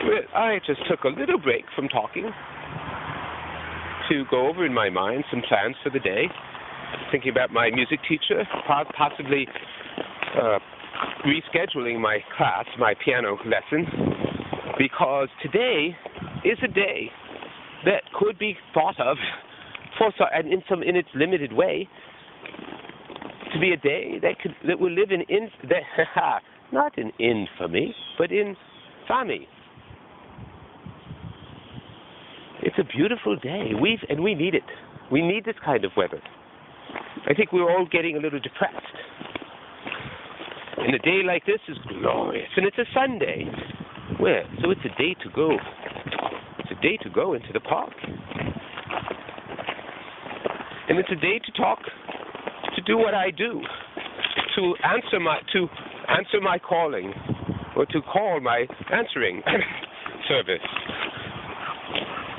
Well, I just took a little break from talking to go over in my mind some plans for the day, thinking about my music teacher, possibly rescheduling my class, my piano lesson, because today is a day that could be thought of in its limited way to be a day that will live not in infamy, but in family. It's a beautiful day. We need it. We need this kind of weather. I think we're all getting a little depressed. And a day like this is glorious. And it's a Sunday. Well, so it's a day to go. It's a day to go into the park. And it's a day to talk, to do what I do, to answer my calling, or to call my answering service.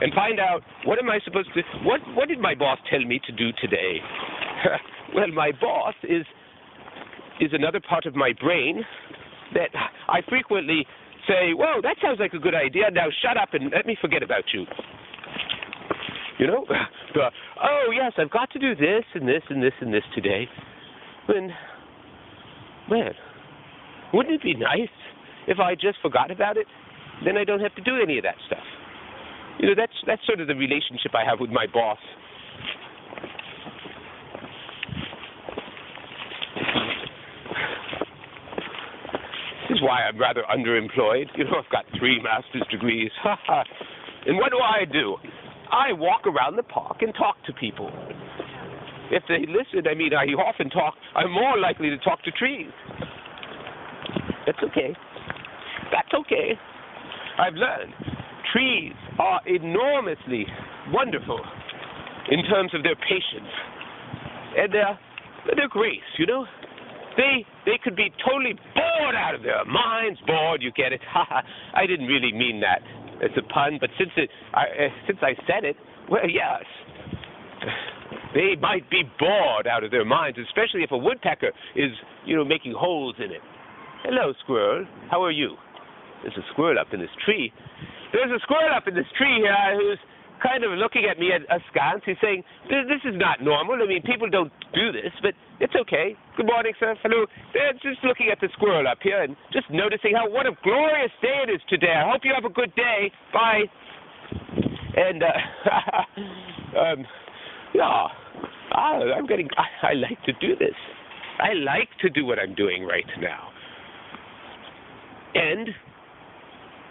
And find out, what am I supposed to, what did my boss tell me to do today? Well, my boss is another part of my brain that I frequently say, well, that sounds like a good idea, now shut up and let me forget about you. You know? Oh, yes, I've got to do this and this and this and this today. Well, wouldn't it be nice if I just forgot about it? Then I don't have to do any of that stuff. You know, that's sort of the relationship I have with my boss. This is why I'm rather underemployed. You know, I've got 3 master's degrees. And what do? I walk around the park and talk to people. If they listen, I often talk. I'm more likely to talk to trees. That's okay. That's okay. I've learned. Trees are enormously wonderful in terms of their patience and their grace, you know. They could be totally bored out of their minds. Bored, you get it. I didn't really mean that as a pun, but since I said it, well, yes. They might be bored out of their minds, especially if a woodpecker is, making holes in it. Hello, squirrel. How are you? There's a squirrel up in this tree. There's a squirrel up in this tree here who's kind of looking at me askance. He's saying, this is not normal. People don't do this, but it's okay. Good morning, sir. Hello. They're just looking at the squirrel up here and just noticing what a glorious day it is today. I hope you have a good day. Bye. And, I like to do this. I like to do what I'm doing right now. And,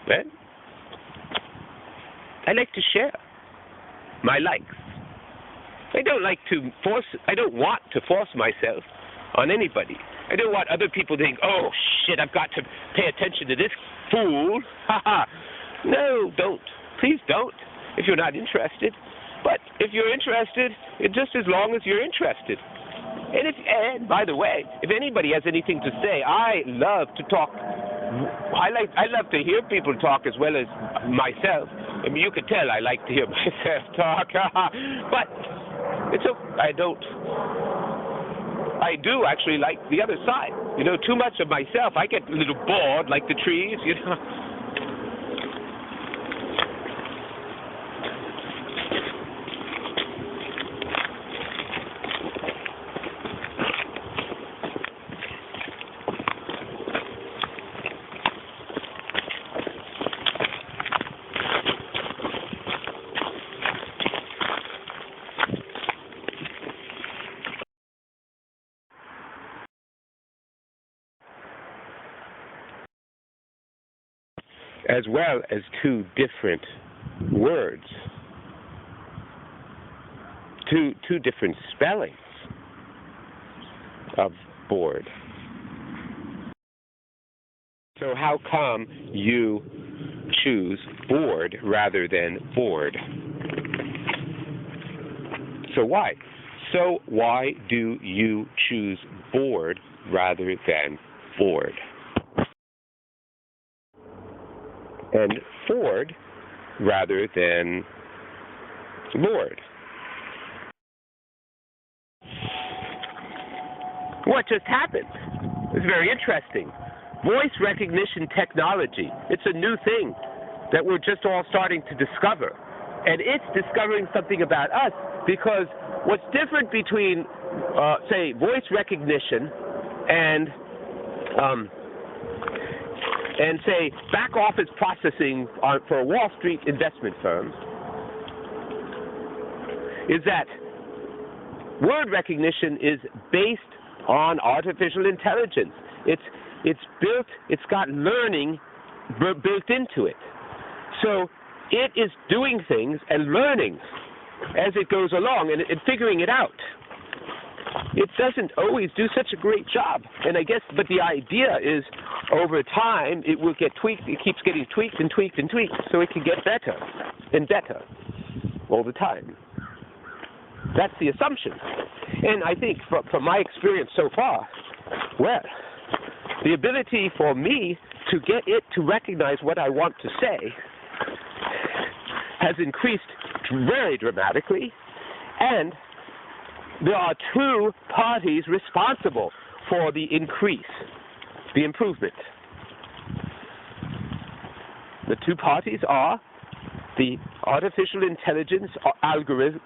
well, I like to share my likes. I don't want to force myself on anybody. I don't want other people to think, oh, shit, I've got to pay attention to this fool. No, don't. Please don't, if you're not interested. But if you're interested, just as long as you're interested. And by the way, if anybody has anything to say, I love to talk. I love to hear people talk as well as myself. You could tell I like to hear myself talk. But it's okay. I do actually like the other side. Too much of myself, I get a little bored, like the trees, as well as 2 different words, 2 different spellings of bored. So how come you choose bored rather than bored? So why? So why do you choose bored rather than bored? And Ford rather than Lord. What just happened? It's very interesting. Voice recognition technology. It's a new thing. that we're just all starting to discover. And it's discovering something about us, because what's different between, say, voice recognition and say, back office processing for Wall Street investment firms is that word recognition is based on artificial intelligence. It's built, it's got learning built into it. So it is doing things and learning as it goes along and figuring it out. It doesn't always do such a great job, and I guess, but the idea is over time it will get tweaked. It keeps getting tweaked and tweaked and tweaked, so it can get better and better all the time. That's the assumption. And I think from my experience so far, well, the ability for me to get it to recognize what I want to say has increased very dramatically, and there are two parties responsible for the increase, the improvement. The two parties are the artificial intelligence algorithm